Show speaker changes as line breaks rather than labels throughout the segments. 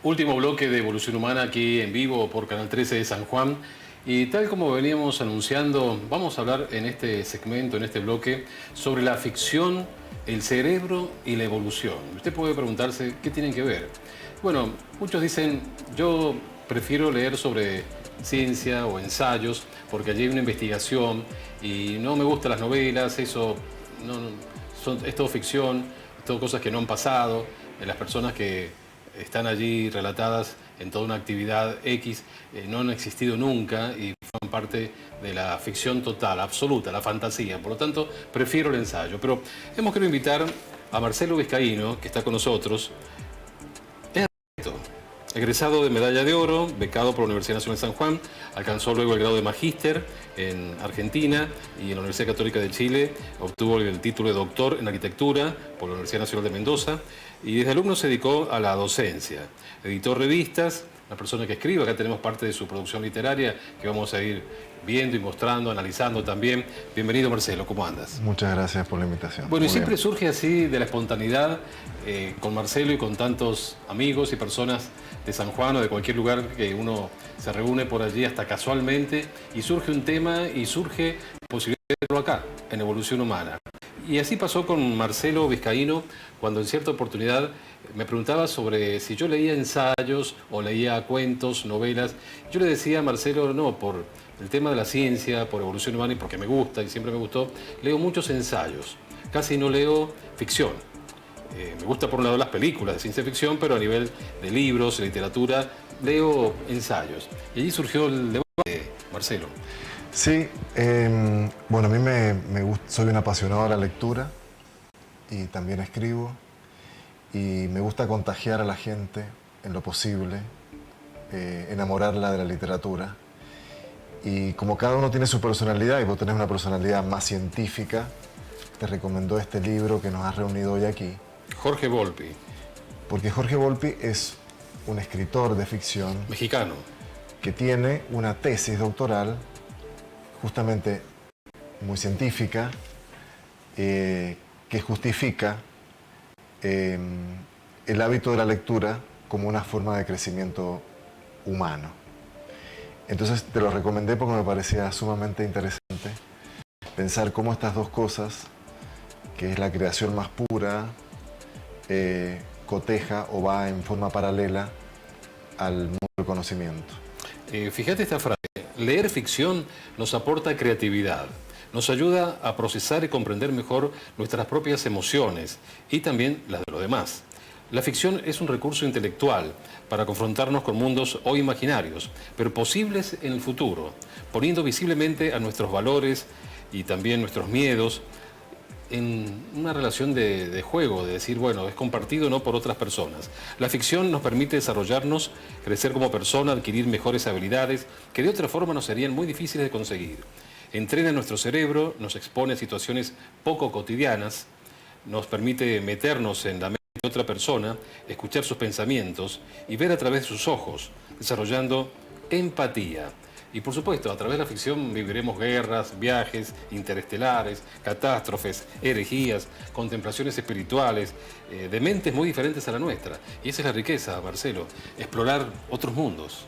Último bloque de Evolución Humana aquí en vivo por Canal 13 de San Juan. Y tal como veníamos anunciando, vamos a hablar en este segmento, en este bloque, sobre la ficción, el cerebro y la evolución. Usted puede preguntarse, ¿qué tienen que ver? Bueno, muchos dicen, yo prefiero leer sobre ciencia o ensayos, porque allí hay una investigación y no me gustan las novelas, eso es todo ficción, es todo cosas que no han pasado, las personas que están allí relatadas en toda una actividad X, no han existido nunca y forman parte de la ficción total, absoluta, la fantasía. Por lo tanto, prefiero el ensayo. Pero hemos querido invitar a Marcelo Vizcaíno, que está con nosotros. Es arquitecto, egresado de medalla de oro, becado por la Universidad Nacional de San Juan, alcanzó luego el grado de magíster en Argentina y en la Universidad Católica de Chile, obtuvo el título de doctor en arquitectura por la Universidad Nacional de Mendoza y desde alumno se dedicó a la docencia. Editó revistas, una persona que escribe, acá tenemos parte de su producción literaria que vamos a ir viendo y mostrando, analizando también. Bienvenido Marcelo, ¿cómo andas?
Muchas gracias por la invitación.
Bueno, y
Muy
siempre
bien.
surge así de la espontaneidad con Marcelo y con tantos amigos y personas de San Juan o de cualquier lugar que uno se reúne por allí hasta casualmente y surge un tema y surge la posibilidad de verlo acá, en Evolución Humana. Y así pasó con Marcelo Vizcaíno cuando en cierta oportunidad me preguntaba sobre si yo leía ensayos o leía cuentos, novelas. Yo le decía a Marcelo, no, por el tema de la ciencia, por Evolución Humana y porque me gusta y siempre me gustó, leo muchos ensayos, casi no leo ficción. Me gusta por un lado las películas de ciencia ficción, pero a nivel de libros, de literatura, leo ensayos. Y allí surgió el debate, Marcelo.
Sí, bueno, a mí me gusta, soy un apasionado de la lectura y también escribo y me gusta contagiar a la gente en lo posible, enamorarla de la literatura. Y como cada uno tiene su personalidad y vos tenés una personalidad más científica, te recomendó este libro que nos has reunido hoy aquí.
Jorge Volpi.
Porque Jorge Volpi es un escritor de ficción
Mexicano.
que tiene una tesis doctoral justamente muy científica que justifica el hábito de la lectura como una forma de crecimiento humano. Entonces te lo recomendé porque me parecía sumamente interesante pensar cómo estas dos cosas, que es la creación más pura, coteja o va en forma paralela al mundo del conocimiento.
Fíjate esta frase, leer ficción nos aporta creatividad, nos ayuda a procesar y comprender mejor nuestras propias emociones y también las de los demás. La ficción es un recurso intelectual para confrontarnos con mundos hoy imaginarios, pero posibles en el futuro, poniendo visiblemente a nuestros valores y también nuestros miedos en una relación de juego, de decir, bueno, es compartido no por otras personas. La ficción nos permite desarrollarnos, crecer como persona, adquirir mejores habilidades que de otra forma nos serían muy difíciles de conseguir. Entrena nuestro cerebro, nos expone a situaciones poco cotidianas, nos permite meternos en la mente de otra persona, escuchar sus pensamientos y ver a través de sus ojos, desarrollando empatía. Y por supuesto, a través de la ficción viviremos guerras, viajes interestelares, catástrofes, herejías, contemplaciones espirituales, de mentes muy diferentes a la nuestra. Y esa es la riqueza, Marcelo, explorar otros mundos.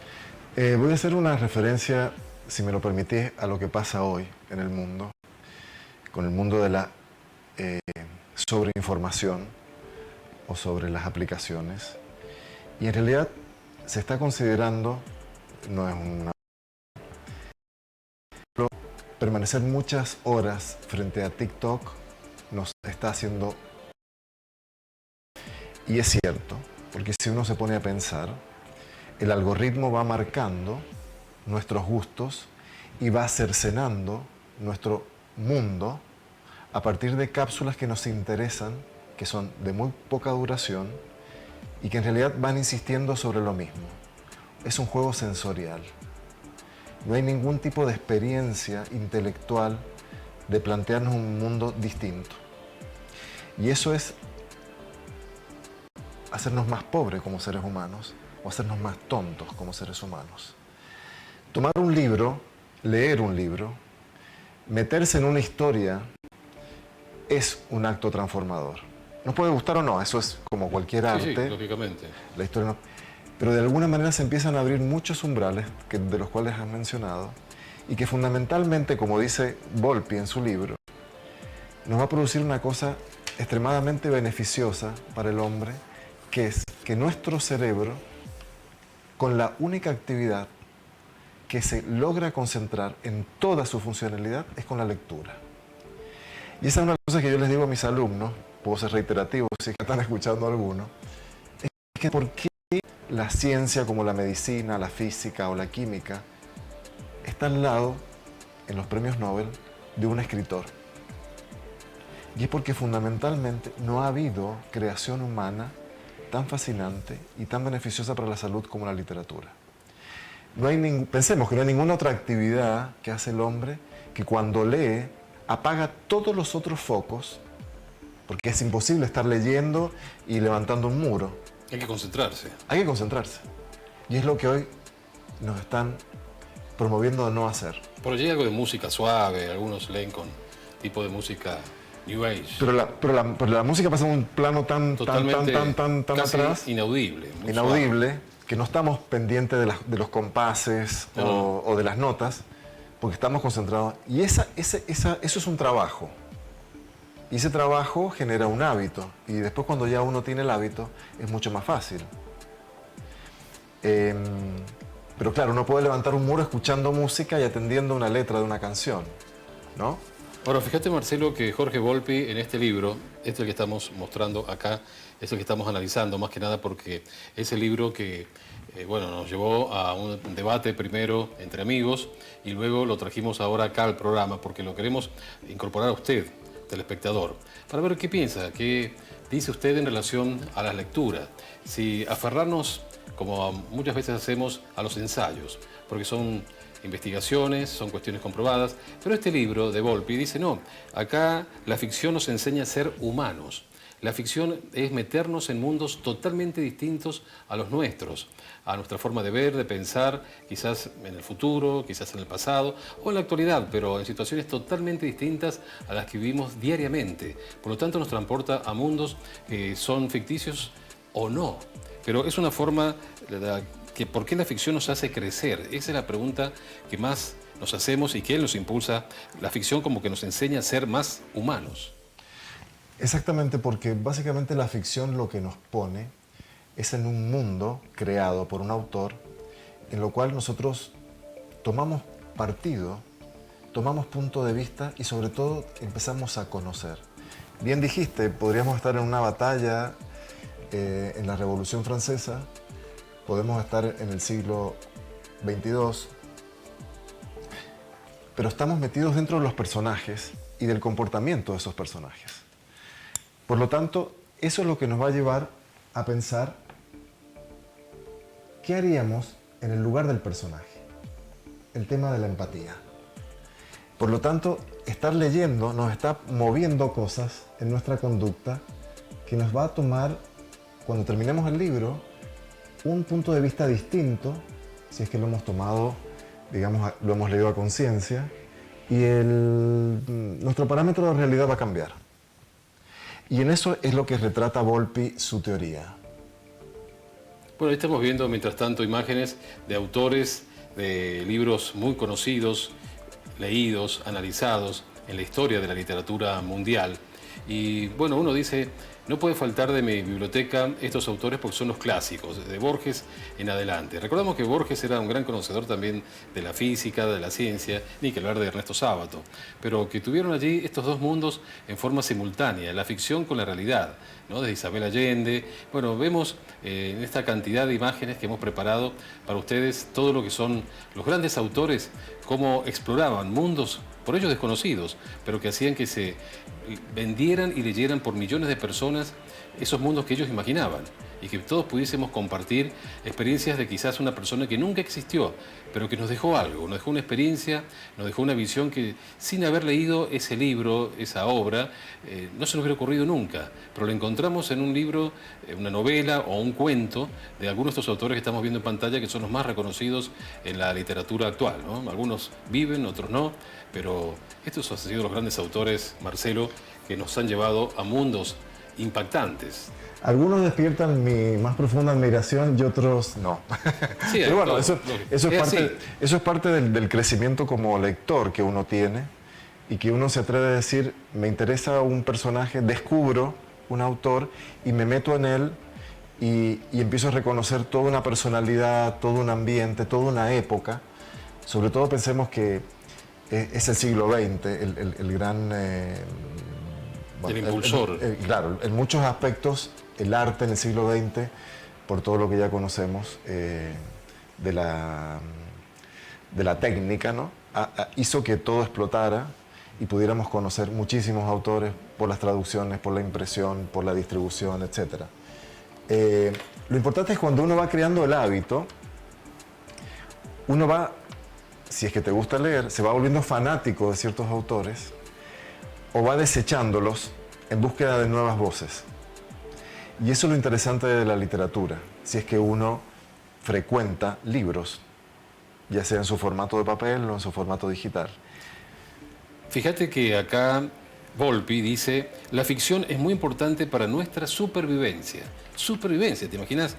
Voy a hacer una referencia, si me lo permitís, a lo que pasa hoy en el mundo, con el mundo de la sobreinformación o sobre las aplicaciones. Y en realidad se está considerando, no es una... permanecer muchas horas frente a TikTok nos está haciendo... Y es cierto, porque si uno se pone a pensar, el algoritmo va marcando nuestros gustos y va cercenando nuestro mundo a partir de cápsulas que nos interesan, que son de muy poca duración y que en realidad van insistiendo sobre lo mismo. Es un juego sensorial. No hay ningún tipo de experiencia intelectual de plantearnos un mundo distinto. Y eso es hacernos más pobres como seres humanos o hacernos más tontos como seres humanos. Tomar un libro, leer un libro, meterse en una historia es un acto transformador. Nos puede gustar o no, eso es como cualquier arte.
Sí, lógicamente.
La historia no. pero de alguna manera se empiezan a abrir muchos umbrales de los cuales has mencionado y que fundamentalmente, como dice Volpi en su libro, nos va a producir una cosa extremadamente beneficiosa para el hombre, que es que nuestro cerebro, con la única actividad que se logra concentrar en toda su funcionalidad, es con la lectura. Y esa es una cosa que yo les digo a mis alumnos, puedo ser reiterativo si es que están escuchando alguno, es que ¿por qué la ciencia como la medicina, la física o la química está al lado, en los premios Nobel, de un escritor? Y es porque fundamentalmente no ha habido creación humana tan fascinante y tan beneficiosa para la salud como la literatura. Pensemos que no hay ninguna otra actividad que hace el hombre que cuando lee apaga todos los otros focos, porque es imposible estar leyendo y levantando un muro.
Hay que concentrarse.
Hay que concentrarse. Y es lo que hoy nos están promoviendo a no hacer.
Por allí hay algo de música suave, algunos leen con tipo de música New Age.
Pero la música pasa a un plano tan
casi
atrás.
Inaudible.
Que no estamos pendientes de los compases o de las notas, porque estamos concentrados. Y eso es un trabajo. Y ese trabajo genera un hábito. Y después cuando ya uno tiene el hábito, es mucho más fácil. Pero claro, uno puede levantar un muro escuchando música y atendiendo una letra de una canción, ¿no?
Ahora, fíjate, Marcelo, que Jorge Volpi en este libro, este es el que estamos mostrando acá, es el que estamos analizando, más que nada porque es el libro que nos llevó a un debate primero entre amigos y luego lo trajimos ahora acá al programa porque lo queremos incorporar a usted, telespectador, para ver qué piensa, qué dice usted en relación a la lectura. Si aferrarnos, como muchas veces hacemos, a los ensayos, porque son investigaciones, son cuestiones comprobadas, pero este libro de Volpi dice no, acá la ficción nos enseña a ser humanos. La ficción es meternos en mundos totalmente distintos a los nuestros, a nuestra forma de ver, de pensar, quizás en el futuro, quizás en el pasado o en la actualidad, pero en situaciones totalmente distintas a las que vivimos diariamente. Por lo tanto, nos transporta a mundos que son ficticios o no. Pero es una forma que ¿por qué la ficción nos hace crecer? Esa es la pregunta que más nos hacemos y que nos impulsa. La ficción como que nos enseña a ser más humanos.
Exactamente, porque básicamente la ficción lo que nos pone es en un mundo creado por un autor en lo cual nosotros tomamos partido, tomamos punto de vista y sobre todo empezamos a conocer. Bien dijiste, podríamos estar en una batalla en la Revolución Francesa, podemos estar en el siglo XXII, pero estamos metidos dentro de los personajes y del comportamiento de esos personajes. Por lo tanto, eso es lo que nos va a llevar a pensar qué haríamos en el lugar del personaje, el tema de la empatía. Por lo tanto, estar leyendo nos está moviendo cosas en nuestra conducta que nos va a tomar, cuando terminemos el libro, un punto de vista distinto, si es que lo hemos tomado, digamos, lo hemos leído a conciencia, y nuestro parámetro de realidad va a cambiar. Y en eso es lo que retrata Volpi su teoría.
Bueno, ahí estamos viendo, mientras tanto, imágenes de autores de libros muy conocidos, leídos, analizados en la historia de la literatura mundial. Y bueno, uno dice, no puede faltar de mi biblioteca estos autores porque son los clásicos, de Borges en adelante. Recordamos que Borges era un gran conocedor también de la física, de la ciencia, ni que hablar de Ernesto Sábato, pero que tuvieron allí estos dos mundos en forma simultánea, la ficción con la realidad, ¿no? Desde Isabel Allende. Bueno, vemos en esta cantidad de imágenes que hemos preparado para ustedes todo lo que son los grandes autores, cómo exploraban mundos por ellos desconocidos, pero que hacían que se vendieran y leyeran por millones de personas esos mundos que ellos imaginaban y que todos pudiésemos compartir experiencias de quizás una persona que nunca existió, pero que nos dejó algo, nos dejó una experiencia, nos dejó una visión que sin haber leído ese libro, esa obra, no se nos hubiera ocurrido nunca, pero lo encontramos en un libro, una novela o un cuento de algunos de estos autores que estamos viendo en pantalla que son los más reconocidos en la literatura actual, ¿no? Algunos viven, otros no, pero estos han sido los grandes autores, Marcelo, que nos han llevado a mundos impactantes.
Algunos despiertan mi más profunda admiración y otros no.
Sí,
Pero bueno, eso
así.
es parte del crecimiento como lector que uno tiene y que uno se atreve a decir, me interesa un personaje, descubro un autor y me meto en él y empiezo a reconocer toda una personalidad, todo un ambiente, toda una época. Sobre todo pensemos que es el siglo XX, el gran...
El impulsor.
Claro, en muchos aspectos el arte en el siglo XX, por todo lo que ya conocemos de la técnica, ¿no? Hizo que todo explotara y pudiéramos conocer muchísimos autores por las traducciones, por la impresión, por la distribución, etc. Lo importante es cuando uno va creando el hábito, uno va, si es que te gusta leer, se va volviendo fanático de ciertos autores o va desechándolos en búsqueda de nuevas voces. Y eso es lo interesante de la literatura, si es que uno frecuenta libros, ya sea en su formato de papel o en su formato digital.
Fíjate que acá Volpi dice, la ficción es muy importante para nuestra supervivencia. Supervivencia, ¿te imaginas?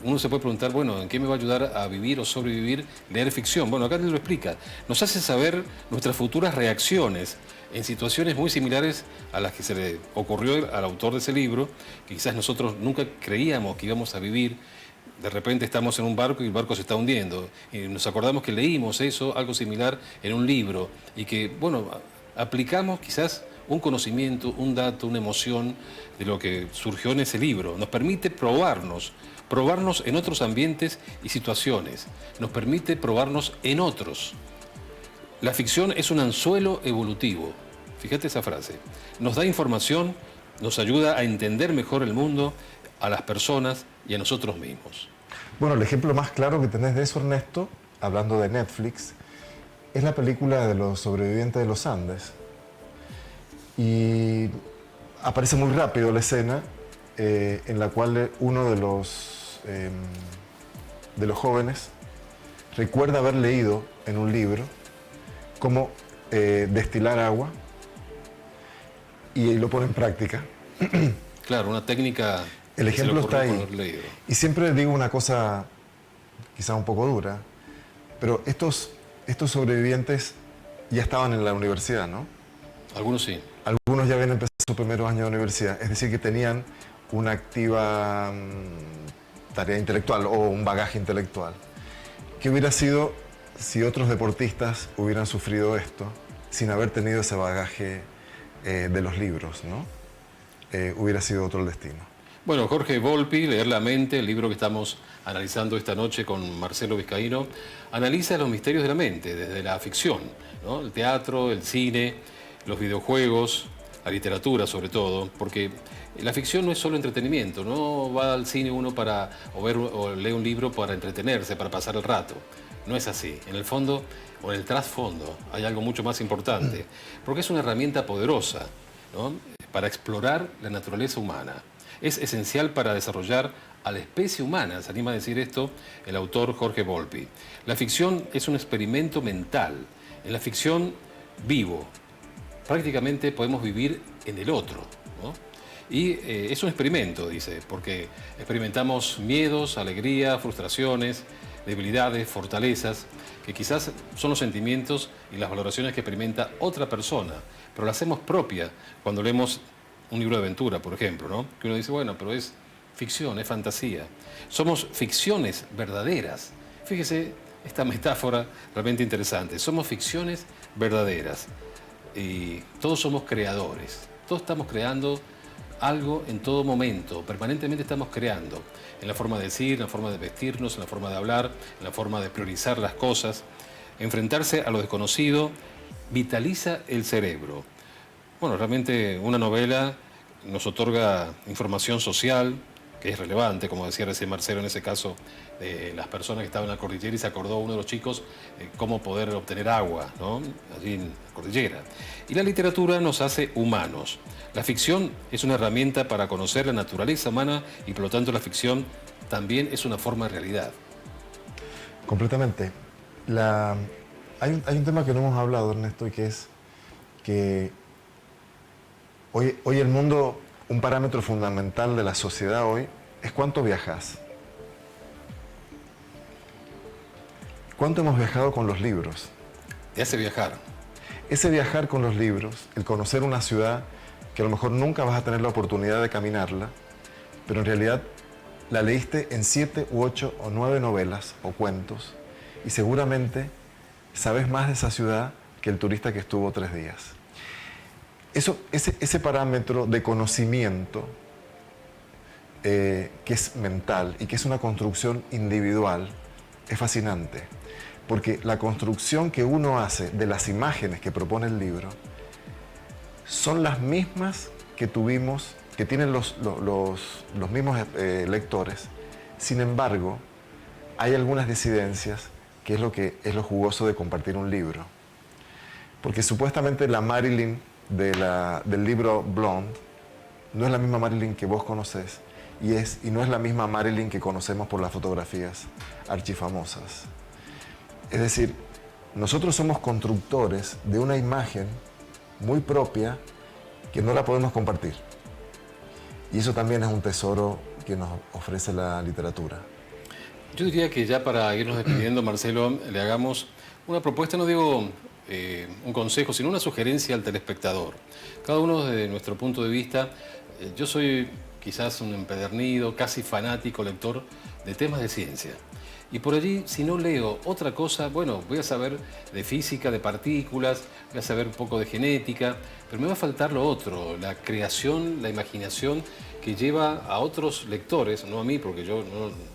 Uno se puede preguntar, bueno, ¿en qué me va a ayudar a vivir o sobrevivir leer ficción? Bueno, acá te lo explica. Nos hace saber nuestras futuras reacciones en situaciones muy similares a las que se le ocurrió al autor de ese libro, que quizás nosotros nunca creíamos que íbamos a vivir. De repente estamos en un barco y el barco se está hundiendo. Y nos acordamos que leímos eso, algo similar, en un libro. Y que, bueno, aplicamos quizás un conocimiento, un dato, una emoción de lo que surgió en ese libro. Nos permite probarnos en otros ambientes y situaciones. Nos permite probarnos en otros. La ficción es un anzuelo evolutivo. Fíjate esa frase. Nos da información, nos ayuda a entender mejor el mundo, a las personas y a nosotros mismos.
Bueno, el ejemplo más claro que tenés de eso, Ernesto, hablando de Netflix, es la película de los sobrevivientes de los Andes. Y aparece muy rápido la escena en la cual uno de los jóvenes recuerda haber leído en un libro cómo destilar agua y lo pone en práctica.
Claro, una técnica.
El ejemplo está ahí. Y siempre digo una cosa quizá un poco dura, pero estos sobrevivientes ya estaban en la universidad, ¿no?
Algunos sí.
Algunos ya habían empezado sus primeros años de universidad, es decir, que tenían una activa tarea intelectual o un bagaje intelectual. ¿Qué hubiera sido si otros deportistas hubieran sufrido esto sin haber tenido ese bagaje de los libros, ¿no? Hubiera sido otro el destino.
Bueno, Jorge Volpi, Leer la mente, el libro que estamos analizando esta noche con Marcelo Vizcaíno, analiza los misterios de la mente desde la ficción, ¿no? El teatro, el cine, los videojuegos, la literatura sobre todo, porque la ficción no es solo entretenimiento, no va al cine uno o lee un libro para entretenerse, para pasar el rato. No es así. En el fondo o en el trasfondo hay algo mucho más importante, porque es una herramienta poderosa, ¿no? Para explorar la naturaleza humana. Es esencial para desarrollar a la especie humana, se anima a decir esto el autor Jorge Volpi. La ficción es un experimento mental. En la ficción vivo, prácticamente podemos vivir en el otro, ¿no? Y es un experimento, dice, porque experimentamos miedos, alegría, frustraciones, debilidades, fortalezas, que quizás son los sentimientos y las valoraciones que experimenta otra persona, pero las hacemos propia cuando leemos un libro de aventura, por ejemplo, ¿no? Que uno dice, bueno, pero es ficción, es fantasía. Somos ficciones verdaderas. Fíjese esta metáfora realmente interesante. Somos ficciones verdaderas. Y todos somos creadores. Todos estamos creando algo en todo momento. Permanentemente estamos creando. En la forma de decir, en la forma de vestirnos, en la forma de hablar, en la forma de priorizar las cosas. Enfrentarse a lo desconocido vitaliza el cerebro. Bueno, realmente una novela nos otorga información social que es relevante, como decía recién Marcelo en ese caso, de las personas que estaban en la cordillera y se acordó uno de los chicos cómo poder obtener agua, ¿no? Allí en la cordillera. Y la literatura nos hace humanos. La ficción es una herramienta para conocer la naturaleza humana y por lo tanto la ficción también es una forma de realidad.
Completamente. Hay un tema que no hemos hablado, Ernesto, y que es que hoy el mundo Un parámetro fundamental de la sociedad hoy es cuánto viajas. ¿Cuánto hemos viajado con los libros?
Te hace viajar.
Ese viajar con los libros, el conocer una ciudad que a lo mejor nunca vas a tener la oportunidad de caminarla, pero en realidad la leíste en 7 u 8 o 9 novelas o cuentos y seguramente sabes más de esa ciudad que el turista que estuvo 3 días. Ese parámetro de conocimiento que es mental y que es una construcción individual es fascinante, porque la construcción que uno hace de las imágenes que propone el libro son las mismas que tuvimos, que tienen los mismos lectores. Sin embargo, hay algunas disidencias, que es lo jugoso de compartir un libro. Porque supuestamente la Marilyn del libro Blonde no es la misma Marilyn que vos conocés y no es la misma Marilyn que conocemos por las fotografías archifamosas. Es decir, nosotros somos constructores de una imagen muy propia que no la podemos compartir. Y eso también es un tesoro que nos ofrece la literatura.
Yo diría que ya para irnos despidiendo, Marcelo, le hagamos una propuesta, no digo un consejo, sino una sugerencia al telespectador. Cada uno desde nuestro punto de vista, yo soy quizás un empedernido, casi fanático lector de temas de ciencia. Y por allí, si no leo otra cosa, bueno, voy a saber de física, de partículas, voy a saber un poco de genética, pero me va a faltar lo otro, la creación, la imaginación que lleva a otros lectores, no a mí porque yo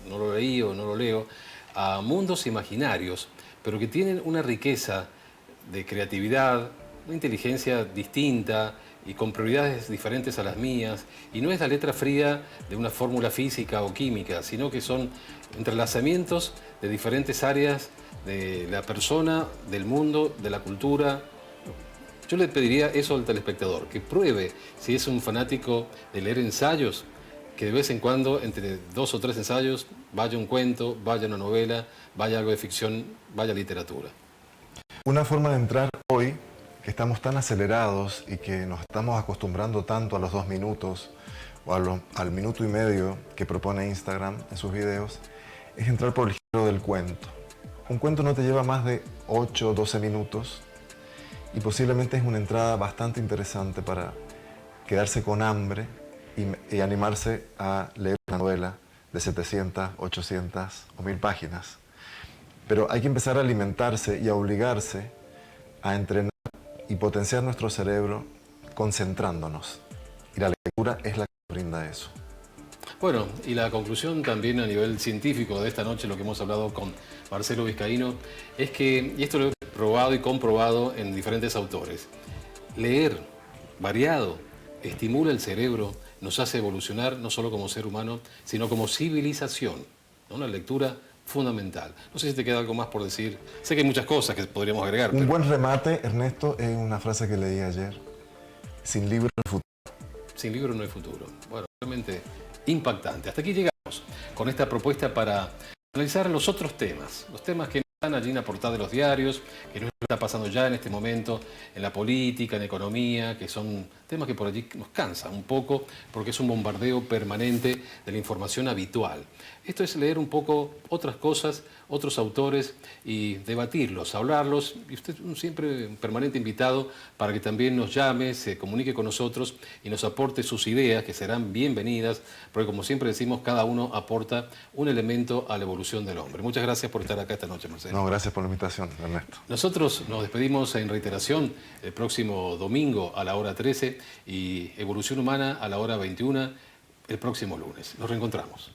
no lo leí o no lo leo, a mundos imaginarios, pero que tienen una riqueza de creatividad, una inteligencia distinta y con prioridades diferentes a las mías, y no es la letra fría de una fórmula física o química, sino que son entrelazamientos de diferentes áreas de la persona, del mundo, de la cultura. Yo le pediría eso al telespectador, que pruebe si es un fanático de leer ensayos, que de vez en cuando, entre 2 o 3 ensayos, vaya un cuento, vaya una novela, vaya algo de ficción, vaya literatura.
Una forma de entrar hoy, que estamos tan acelerados y que nos estamos acostumbrando tanto a los 2 minutos o al minuto y medio que propone Instagram en sus videos, es entrar por el giro del cuento. Un cuento no te lleva más de 8 o 12 minutos y posiblemente es una entrada bastante interesante para quedarse con hambre y animarse a leer una novela de 700, 800 o 1000 páginas. Pero hay que empezar a alimentarse y a obligarse a entrenar y potenciar nuestro cerebro concentrándonos. Y la lectura es la que brinda eso.
Bueno, y la conclusión también a nivel científico de esta noche, lo que hemos hablado con Marcelo Vizcaíno, es que, y esto lo he probado y comprobado en diferentes autores, leer variado estimula el cerebro, nos hace evolucionar no solo como ser humano, sino como civilización, ¿no? Una lectura fundamental. No sé si te queda algo más por decir. Sé que hay muchas cosas que podríamos agregar.
Un buen remate, Ernesto, es una frase que leí ayer. Sin libro no hay futuro.
Sin libro no hay futuro. Bueno, realmente impactante. Hasta aquí llegamos con esta propuesta para analizar los otros temas. Los temas que están allí en la portada de los diarios, que no está pasando ya en este momento en la política, en economía, que son temas que por allí nos cansan un poco porque es un bombardeo permanente de la información habitual. Esto es leer un poco otras cosas, otros autores y debatirlos, hablarlos. Y usted es siempre un permanente invitado para que también nos llame, se comunique con nosotros y nos aporte sus ideas, que serán bienvenidas, porque como siempre decimos, cada uno aporta un elemento a la evolución del hombre. Muchas gracias por estar acá esta noche, Marcelo.
No, gracias por la invitación, Ernesto.
Nosotros nos despedimos en reiteración el próximo domingo a la hora 13 y Evolución Humana a la hora 21 el próximo lunes. Nos reencontramos.